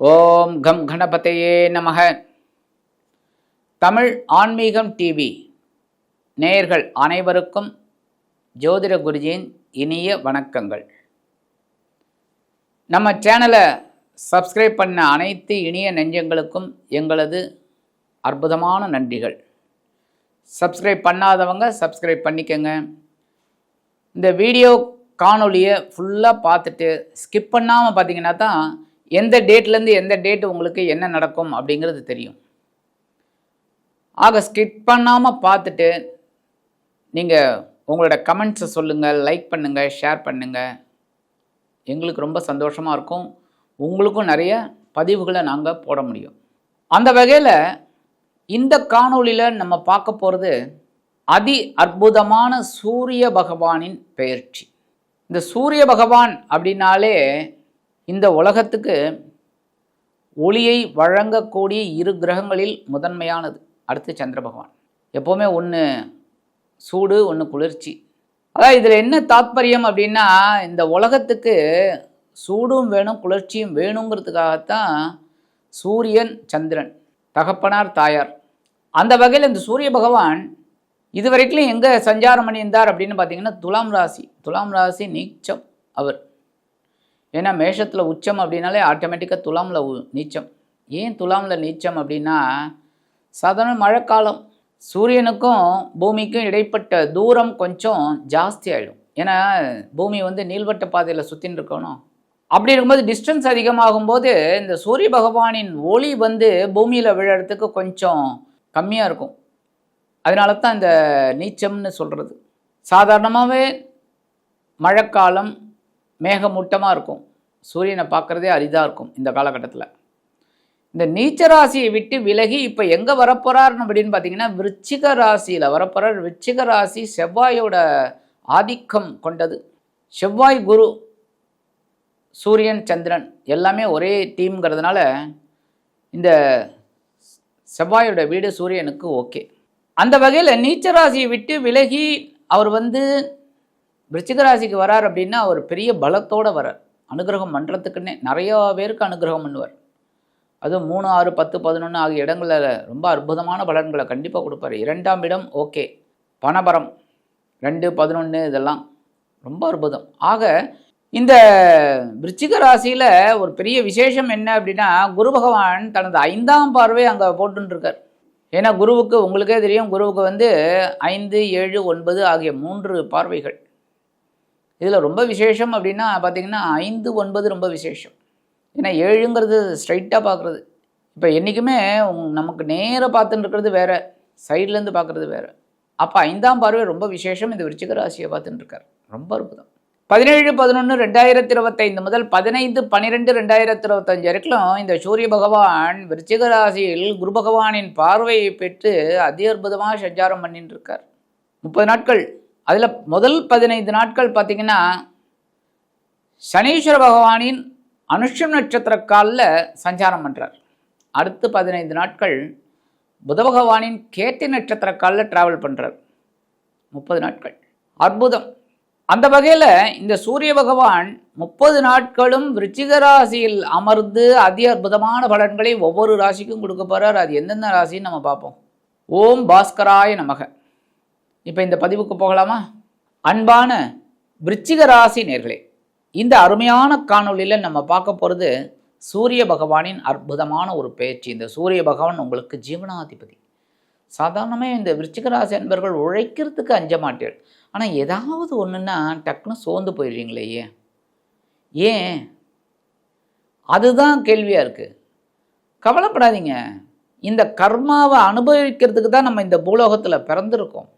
ஓம் come கணபதையே நமக. தமிழ் ஆன்மீகம் TV நேயர்கள் அனைவருக்கும் ஜோதிட குருஜியின் இனிய வணக்கங்கள். நம்ம சேனலை சப்ஸ்கிரைப் பண்ண அனைத்து இனிய நெஞ்சங்களுக்கும் எங்களது அற்புதமான நன்றிகள். சப்ஸ்கிரைப் பண்ணாதவங்க சப்ஸ்கிரைப் பண்ணிக்கங்க. இந்த வீடியோ காணொலியை ஃபுல்லாக பார்த்துட்டு ஸ்கிப் பண்ணாமல் பார்த்தீங்கன்னா தான் எந்த டேட்லேருந்து எந்த டேட் உங்களுக்கு என்ன நடக்கும் அப்படிங்கிறது தெரியும். ஆக ஸ்கிப் பண்ணாமல் பார்த்துட்டு நீங்கள் உங்களோட கமெண்ட்ஸை சொல்லுங்கள், லைக் பண்ணுங்கள், ஷேர் பண்ணுங்கள். எங்களுக்கு ரொம்ப சந்தோஷமாக இருக்கும். உங்களுக்கும் நிறைய பதிவுகளை நாங்கள் போட முடியும். அந்த வகையில் இந்த காணொலியில் நம்ம பார்க்க போகிறது அதி அற்புதமான சூரிய பகவானின் பெயர்ச்சி. இந்த சூரிய பகவான் அப்படின்னாலே இந்த உலகத்துக்கு ஒளியை வழங்கக்கூடிய இரு கிரகங்களில் முதன்மையானது. அடுத்து சந்திர பகவான். எப்போவுமே ஒன்று சூடு, ஒன்று குளிர்ச்சி. அதாவது இதில் என்ன தாத்பரியம் அப்படின்னா, இந்த உலகத்துக்கு சூடும் வேணும், குளிர்ச்சியும் வேணுங்கிறதுக்காகத்தான் சூரியன் சந்திரன், தகப்பனார் தாயார். அந்த வகையில் இந்த சூரிய பகவான் இதுவரைக்கும் எங்கே சஞ்சாரம் பண்ணியிருந்தார் அப்படின்னு பார்த்தீங்கன்னா துலாம் ராசி நீச்சம் அவர். ஏன்னா மேஷத்தில் உச்சம் அப்படின்னாலே ஆட்டோமேட்டிக்காக துலாமில் நீச்சம். ஏன் துலாமில் நீச்சம் அப்படின்னா, சாதாரண மழைக்காலம், சூரியனுக்கும் பூமிக்கும் இடைப்பட்ட தூரம் கொஞ்சம் ஜாஸ்தி ஆகிடும். ஏன்னா பூமி நீள்வட்ட பாதையில் சுற்றின்னு இருக்கணும். அப்படி இருக்கும்போது டிஸ்டன்ஸ் அதிகமாகும்போது இந்த சூரிய பகவானின் ஒளி பூமியில் விழறதுக்கு கொஞ்சம் கம்மியாக இருக்கும். அதனால தான் இந்த நீச்சம்னு சொல்கிறது. சாதாரணமாகவே மழைக்காலம் மேகமூட்டமாக இருக்கும், சூரியனை பார்க்குறதே அரிதாக இருக்கும். இந்த காலகட்டத்தில் இந்த நீச்ச ராசியை விட்டு விலகி இப்போ எங்கே வரப்போகிறார் அப்படின்னு பார்த்தீங்கன்னா விருச்சிக ராசியில் வரப்போகிறார். விருச்சிக ராசி செவ்வாயோட ஆதிக்கம் கொண்டது. செவ்வாய், குரு, சூரியன், சந்திரன் எல்லாமே ஒரே டீம்ங்கிறதுனால இந்த செவ்வாயோட வீடு சூரியனுக்கு ஓகே. அந்த வகையில் நீச்ச ராசியை விட்டு விலகி அவர் விருச்சிக ராசிக்கு வரார் அப்படின்னா அவர் பெரிய பலத்தோடு வரார். அனுகிரகம் பண்ணுறதுக்குன்னே நிறையா பேருக்கு அனுகிரகம் பண்ணுவார். அதுவும் 3, 6, 10, 11 ஆகிய இடங்களில் ரொம்ப அற்புதமான பலன்களை கண்டிப்பாக கொடுப்பார். 2ஆம் இடம் ஓகே, பணபரம் 2, 11 இதெல்லாம் ரொம்ப அற்புதம். ஆக இந்த விருச்சிக ராசியில் ஒரு பெரிய விசேஷம் என்ன அப்படின்னா, குரு பகவான் தனது 5ஆம் பார்வை அங்கே போட்டுருக்கார். ஏன்னா குருவுக்கு உங்களுக்கே தெரியும், குருவுக்கு 5, 7, 9 ஆகிய 3 பார்வைகள். இதில் ரொம்ப விசேஷம் அப்படின்னா பார்த்திங்கன்னா 5, 9 ரொம்ப விசேஷம். ஏன்னா 7ங்கிறது ஸ்ட்ரைட்டாக பார்க்குறது. இப்போ என்றைக்குமே நமக்கு நேராக பார்த்துட்டு இருக்கிறது வேறு, சைட்லேருந்து பார்க்குறது வேறு. அப்போ 5ஆம் பார்வை ரொம்ப விசேஷம். இந்த விருச்சிக ராசியை பார்த்துட்டு இருக்கார். ரொம்ப அற்புதம். 17-11-2025 முதல் 15-12-2025 வரைக்கும் இந்த சூரிய பகவான் விருச்சிக ராசியில் குரு பகவானின் பார்வையை பெற்று அதி அற்புதமாக சஞ்சாரம் பண்ணிட்டு இருக்கார். 30 நாட்கள். அதில் முதல் 15 நாட்கள் பார்த்திங்கன்னா சனீஸ்வர பகவானின் அனுஷம் நட்சத்திர காலில் சஞ்சாரம் பண்ணுறார். அடுத்து 15 நாட்கள் புத பகவானின் கேட்டை நட்சத்திர காலில் ட்ராவல் பண்ணுறார். 30 நாட்கள். அற்புதம். அந்த வகையில் இந்த சூரிய பகவான் 30 நாட்களும் விருச்சிக ராசியில் அமர்ந்து அதி அற்புதமான பலன்களை ஒவ்வொரு ராசிக்கும் கொடுக்க போகிறார். அது எந்தெந்த ராசின்னு நம்ம பார்ப்போம். ஓம் பாஸ்கராய நமக. இப்போ இந்த பதிவுக்கு போகலாமா? அன்பான விருச்சிக ராசி நேர்களே, இந்த அருமையான காணொலியில் நம்ம பார்க்க போகிறது சூரிய பகவானின் அற்புதமான ஒரு பெயர்ச்சி. இந்த சூரிய பகவான் உங்களுக்கு ஜீவனாதிபதி. சாதாரணமே இந்த விருச்சிக ராசி அன்பர்கள் உழைக்கிறதுக்கு அஞ்ச மாட்டீர்கள். ஆனால் ஏதாவது ஒன்றுன்னா டக்குன்னு சோர்ந்து போயிடுறீங்களே, ஏன்? அதுதான் கேள்வியாக இருக்குது. கவலைப்படாதீங்க. இந்த கர்மாவை அனுபவிக்கிறதுக்கு தான் நம்ம இந்த பூலோகத்தில் பிறந்திருக்கோம்.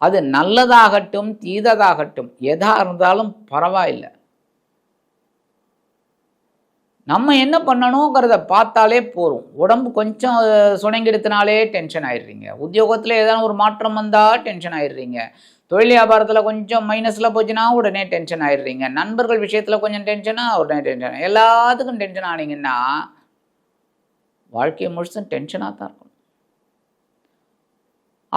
அது நல்லதாகட்டும் தீததாகட்டும் எதா இருந்தாலும் பரவாயில்லை. நம்ம என்ன பண்ணணுங்கிறத பார்த்தாலே போகிறோம். உடம்பு கொஞ்சம் சுணங்கிடுத்தினாலே டென்ஷன் ஆயிடுறீங்க. உத்தியோகத்தில் ஏதாவது ஒரு மாற்றம் வந்தால் டென்ஷன் ஆயிடுறீங்க. தொழில் வியாபாரத்தில் கொஞ்சம் மைனஸில் போச்சுன்னா உடனே டென்ஷன் ஆயிடுறீங்க. நண்பர்கள் விஷயத்தில் கொஞ்சம் டென்ஷனாக உடனே டென்ஷன். எல்லாத்துக்கும் டென்ஷன் ஆனீங்கன்னா வாழ்க்கையை முழுசும் டென்ஷனாக தான் இருக்கும்.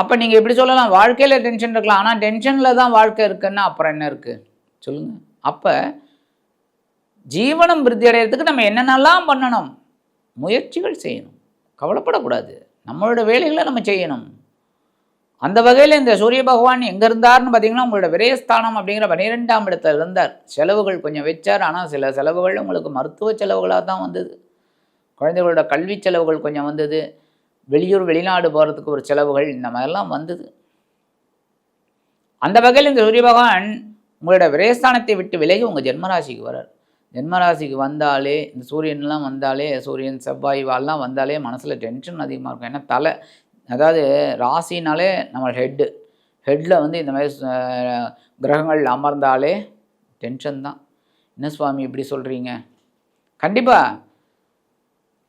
அப்போ நீங்கள் எப்படி சொல்லலாம், வாழ்க்கையில் டென்ஷன் இருக்கலாம், ஆனால் டென்ஷனில் தான் வாழ்க்கை இருக்குன்னா அப்புறம் என்ன இருக்குது சொல்லுங்கள்? அப்போ ஜீவனம் விருத்தி அடைகிறதுக்கு நம்ம என்னென்னலாம் பண்ணணும், முயற்சிகள் செய்யணும், கவலைப்படக்கூடாது. நம்மளோட வேலைகளை நம்ம செய்யணும். அந்த வகையில் இந்த சூரிய பகவான் எங்கே இருந்தார்னு பார்த்தீங்கன்னா, உங்களோட விரயஸ்தானம் அப்படிங்கிற 12ஆம் இடத்துல இருந்தார். செலவுகள் கொஞ்சம் வச்சார். ஆனால் சில செலவுகள் உங்களுக்கு மருத்துவ செலவுகளாக தான் வந்தது. குழந்தைகளோட கல்வி செலவுகள் கொஞ்சம் வந்தது. வெளியூர் வெளிநாடு போகிறதுக்கு ஒரு செலவுகள், இந்த மாதிரிலாம் வந்தது. அந்த வகையில் இந்த சூரிய பகவான் உங்களோட விரயஸ்தானத்தை விட்டு விலகி உங்கள் ஜென்மராசிக்கு வரார். ஜென்மராசிக்கு வந்தாலே, இந்த சூரியன்லாம் வந்தாலே, சூரியன் செவ்வாய் வால்லாம் வந்தாலே மனசில் டென்ஷன் அதிகமாக இருக்கும். ஏன்னா தலை, அதாவது ராசினாலே நம்ம ஹெட்டில் வந்து இந்த மாதிரி கிரகங்கள் அமர்ந்தாலே டென்ஷன் தான். என்ன சுவாமி இப்படி சொல்கிறீங்க? கண்டிப்பாக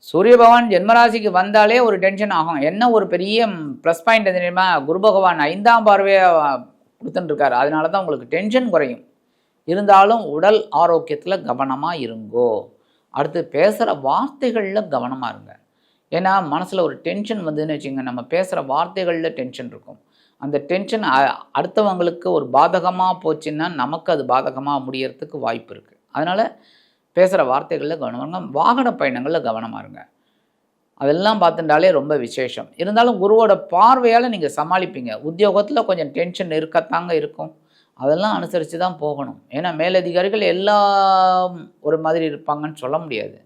சூரிய பகவான் ஜென்மராசிக்கு வந்தாலே ஒரு டென்ஷன் ஆகும். என்ன ஒரு பெரிய ப்ளஸ் பாயிண்ட் எது தெரியுமா? குரு பகவான் 5ஆம் பார்வையாக கொடுத்துட்டுருக்காரு. அதனால தான் உங்களுக்கு டென்ஷன் குறையும். இருந்தாலும் உடல் ஆரோக்கியத்தில் கவனமாக இருங்கோ. அடுத்து பேசுகிற வார்த்தைகளில் கவனமாக இருங்க. ஏன்னா மனசில் ஒரு டென்ஷன் வந்துன்னு வச்சுங்க, நம்ம பேசுகிற வார்த்தைகளில் டென்ஷன் இருக்கும். அந்த டென்ஷன் அடுத்தவங்களுக்கு ஒரு பாதகமாக போச்சுன்னா நமக்கு அது பாதகமாக முடியறதுக்கு வாய்ப்பு இருக்குது. அதனால் பேசுகிற வார்த்தைகளில் கவனமாக இருங்க. வாகன பயணங்களில் கவனமாக இருங்க. அதெல்லாம் பார்த்துட்டாலே ரொம்ப விசேஷம். இருந்தாலும் குருவோட பார்வையால் நீங்கள் சமாளிப்பீங்க. உத்தியோகத்தில் கொஞ்சம் டென்ஷன் இருக்கத்தாங்க இருக்கும். அதெல்லாம் அனுசரித்து தான் போகணும். ஏன்னா மேலதிகாரிகள் எல்லாம் ஒரு மாதிரி இருப்பாங்கன்னு சொல்ல முடியாது.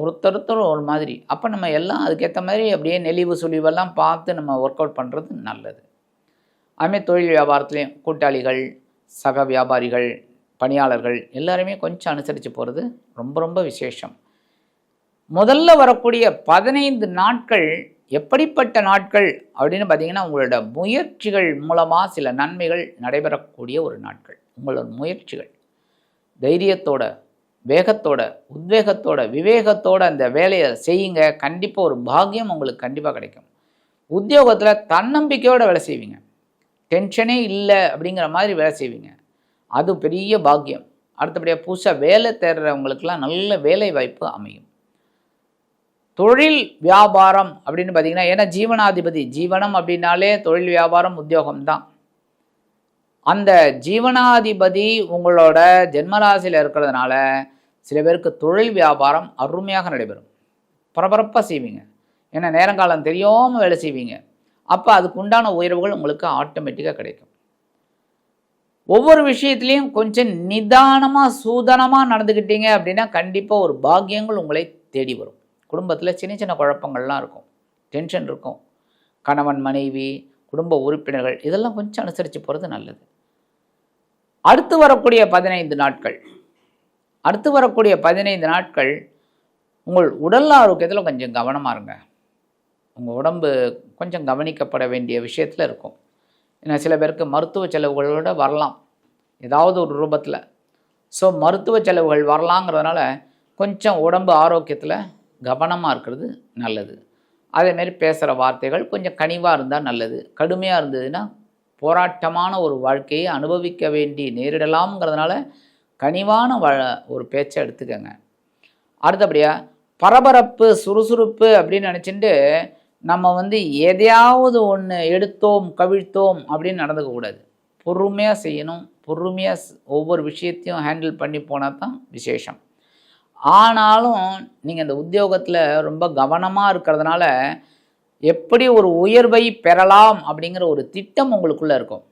ஒருத்தர் ஒரு மாதிரி. அப்போ நம்ம எல்லாம் அதுக்கேற்ற மாதிரி அப்படியே நெளிவு சுழிவெல்லாம் பார்த்து நம்ம ஒர்க் அவுட் பண்ணுறது நல்லது. அதுமாதிரி தொழில் வியாபாரத்துலேயும் கூட்டாளிகள், சக வியாபாரிகள், பணியாளர்கள் எல்லாருமே கொஞ்சம் அனுசரித்து போகிறது ரொம்ப ரொம்ப விசேஷம். முதல்ல வரக்கூடிய 15 நாட்கள் எப்படிப்பட்ட நாட்கள் அப்படின்னு பார்த்தீங்கன்னா, உங்களோட முயற்சிகள் மூலமாக சில நன்மைகள் நடைபெறக்கூடிய ஒரு நாட்கள். உங்களோட முயற்சிகள் தைரியத்தோட, வேகத்தோட, உத்வேகத்தோட, விவேகத்தோட அந்த வேலையை செய்யுங்க. கண்டிப்பாக ஒரு பாக்கியம் உங்களுக்கு கண்டிப்பாக கிடைக்கும். உத்தியோகத்தில் தன்னம்பிக்கையோடு வேலை செய்வீங்க. டென்ஷனே இல்லை அப்படிங்கிற மாதிரி வேலை செய்வீங்க. அது பெரிய பாக்கியம். அடுத்தபடியாக புதுசாக வேலை தேடுறவங்களுக்கெல்லாம் நல்ல வேலை வாய்ப்பு அமையும். தொழில் வியாபாரம் அப்படின்னு பார்த்தீங்கன்னா, ஏன்னா ஜீவனாதிபதி, ஜீவனம் அப்படின்னாலே தொழில் வியாபாரம் உத்தியோகம் தான். அந்த ஜீவனாதிபதி உங்களோட ஜென்மராசியில் இருக்கிறதுனால சில பேருக்கு தொழில் வியாபாரம் அருமையாக நடைபெறும். பரபரப்பாக செய்வீங்க. ஏன்னா நேரங்காலம் தெரியாமல் வேலை செய்வீங்க. அப்போ அதுக்கு உண்டான உயர்வுகள் உங்களுக்கு ஆட்டோமேட்டிக்காக கிடைக்கும். ஒவ்வொரு விஷயத்துலேயும் கொஞ்சம் நிதானமாக சூதனமாக நடந்துக்கிட்டீங்க அப்படின்னா கண்டிப்பாக ஒரு பாக்கியங்கள் உங்களை தேடி வரும். குடும்பத்தில் சின்ன சின்ன குழப்பங்கள்லாம் இருக்கும், டென்ஷன் இருக்கும். கணவன், மனைவி, குடும்ப உறுப்பினர்கள் இதெல்லாம் கொஞ்சம் அனுசரித்து போகிறது நல்லது. அடுத்து வரக்கூடிய 15 நாட்கள் உங்கள் உடல் ஆரோக்கியத்தில் கொஞ்சம் கவனமாக இருங்க. உங்கள் உடம்பு கொஞ்சம் கவனிக்கப்பட வேண்டிய விஷயத்தில் இருக்கும். ஏன்னா சில பேருக்கு மருத்துவ செலவுகளோடு வரலாம் ஏதாவது ஒரு ரூபத்தில். ஸோ மருத்துவ செலவுகள் வரலாங்கிறதுனால கொஞ்சம் உடம்பு ஆரோக்கியத்தில் கவனமாக இருக்கிறது நல்லது. அதேமாரி பேசுகிற வார்த்தைகள் கொஞ்சம் கனிவாக இருந்தால் நல்லது. கடுமையாக இருந்ததுன்னா போராட்டமான ஒரு வாழ்க்கையை அனுபவிக்க வேண்டி நேரிடலாம்ங்கிறதுனால கனிவான ஒரு பேச்சை எடுத்துக்கங்க. அடுத்தபடியாக பரபரப்பு, சுறுசுறுப்பு அப்படின்னு நினச்சிட்டு நம்ம எதையாவது ஒன்று எடுத்தோம் கவிழ்த்தோம் அப்படின்னு நடந்துக்கக்கூடாது. பொறுமையாக செய்யணும். பொறுமையாக ஒவ்வொரு விஷயத்தையும் ஹேண்டில் பண்ணி போனால் தான் விசேஷம். ஆனாலும் நீங்கள் இந்த உத்தியோகத்தில் ரொம்ப கவனமாக இருக்கிறதுனால எப்படி ஒரு உயர்வை பெறலாம் அப்படிங்கிற ஒரு திட்டம் உங்களுக்குள்ளே இருக்கும்.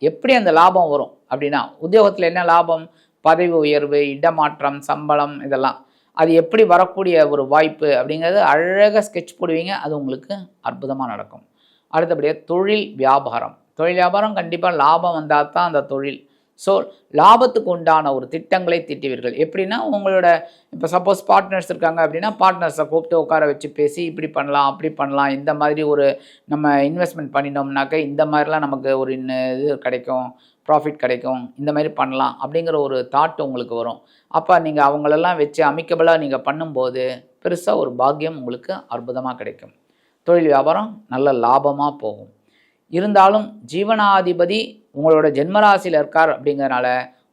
எப்படி அந்த லாபம் வரும் அப்படின்னா, உத்தியோகத்தில் என்ன லாபம்? பதவி உயர்வு, இடமாற்றம், சம்பளம், இதெல்லாம் அது எப்படி வரக்கூடிய ஒரு வாய்ப்பு அப்படிங்கிறது அழகாக ஸ்கெட்ச் போடுவீங்க. அது உங்களுக்கு அற்புதமாக நடக்கும். அடுத்தபடியாக தொழில் வியாபாரம் கண்டிப்பாக லாபம் வந்தால் தான் அந்த தொழில். ஸோ லாபத்துக்கு உண்டான ஒரு திட்டங்களை தீட்டுவீர்கள். எப்படின்னா, உங்களோட இப்போ சப்போஸ் பார்ட்னர்ஸ் இருக்காங்க அப்படின்னா பார்ட்னர்ஸை கூப்பிட்டு உட்கார வச்சு பேசி இப்படி பண்ணலாம், அப்படி பண்ணலாம், இந்த மாதிரி ஒரு நம்ம இன்வெஸ்ட்மெண்ட் பண்ணினோம்னாக்க இந்த மாதிரிலாம் நமக்கு ஒரு இது கிடைக்கும், ப்ராஃபிட் கிடைக்கும், இந்த மாதிரி பண்ணலாம் அப்படிங்கிற ஒரு தாட் உங்களுக்கு வரும். அப்போ நீங்கள் அவங்களெல்லாம் வச்சு அமிக்கபிளாக நீங்கள் பண்ணும்போது பெருசாக ஒரு பாக்கியம் உங்களுக்கு அற்புதமாக கிடைக்கும். தொழில் வியாபாரம் நல்ல லாபமாக போகும். இருந்தாலும் ஜீவனாதிபதி உங்களோட ஜென்மராசியில் இருக்கார் அப்படிங்கிறனால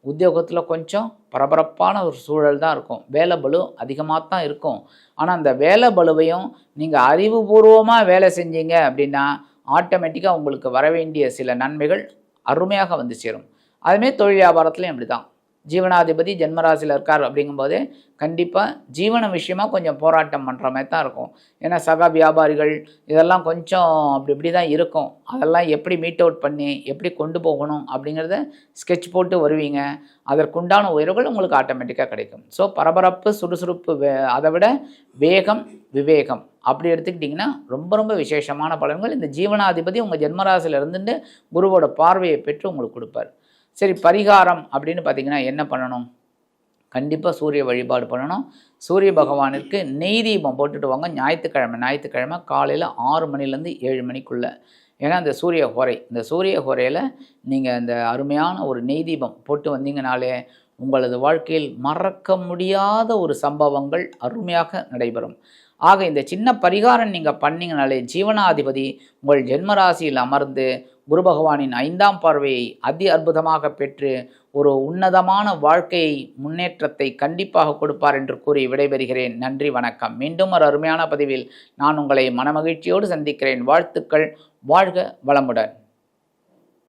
உத்தியோகத்தில் கொஞ்சம் பரபரப்பான ஒரு சூழல் தான் இருக்கும். வேலை பளு அதிகமாக தான் இருக்கும். ஆனால் அந்த வேலை பளுவையும் நீங்கள் அறிவுபூர்வமாக வேலை செஞ்சீங்க அப்படின்னா ஆட்டோமேட்டிக்காக உங்களுக்கு வர வேண்டிய சில நன்மைகள் அருமையாக வந்து சேரும். அதுமாரி தொழில் வியாபாரத்துலையும் அப்படி தான். ஜீவனாதிபதி ஜென்மராசியில் இருக்கார் அப்படிங்கும்போது கண்டிப்பாக ஜீவன விஷயமா கொஞ்சம் போராட்டம் பண்ணுற மாதிரி தான் இருக்கும். ஏன்னா சக வியாபாரிகள் இதெல்லாம் கொஞ்சம் அப்படி இப்படி தான் இருக்கும். அதெல்லாம் எப்படி மீட் அவுட் பண்ணி எப்படி கொண்டு போகணும் அப்படிங்கிறத ஸ்கெட்ச் போட்டு வருவீங்க. அதற்குண்டான உயர்வுகள் உங்களுக்கு ஆட்டோமேட்டிக்காக கிடைக்கும். ஸோ பரபரப்பு, சுறுசுறுப்பு, அதை விட வேகம், விவேகம் அப்படி எடுத்துக்கிட்டிங்கன்னா ரொம்ப ரொம்ப விசேஷமான பலன்கள் இந்த ஜீவனாதிபதி உங்கள் ஜென்மராசியில் இருந்துட்டு குருவோட பார்வையை பெற்று உங்களுக்கு கொடுப்பார். சரி, பரிகாரம் அப்படின்னு பார்த்தீங்கன்னா என்ன பண்ணணும்? கண்டிப்பாக சூரிய வழிபாடு பண்ணணும். சூரிய பகவானுக்கு நெய் தீபம் போட்டுட்டு வாங்க. ஞாயிற்றுக்கிழமை காலையில் 6 மணிலேருந்து 7 மணிக்குள்ளே. ஏன்னா இந்த சூரிய ஹோரையில் நீங்கள் அந்த அருமையான ஒரு நெய் தீபம் போட்டு வந்தீங்கனாலே உங்களது வாழ்க்கையில் மறக்க முடியாத ஒரு சம்பவங்கள் அருமையாக நடைபெறும். ஆக இந்த சின்ன பரிகாரம் நீங்கள் பண்ணிங்கனாலே ஜீவனாதிபதி உங்கள் ஜென்மராசியில் அமர்ந்து குரு பகவானின் 5ஆம் பார்வையை அதி அற்புதமாக பெற்று ஒரு உன்னதமான வாழ்க்கையை முன்னேற்றத்தை கண்டிப்பாக கொடுப்பார் என்று கூறி விடைபெறுகிறேன். நன்றி, வணக்கம். மீண்டும் ஒரு அருமையான பதிவில் நான் உங்களை மனமகிழ்ச்சியோடு சந்திக்கிறேன். வாழ்த்துக்கள். வாழ்க வளமுடன்.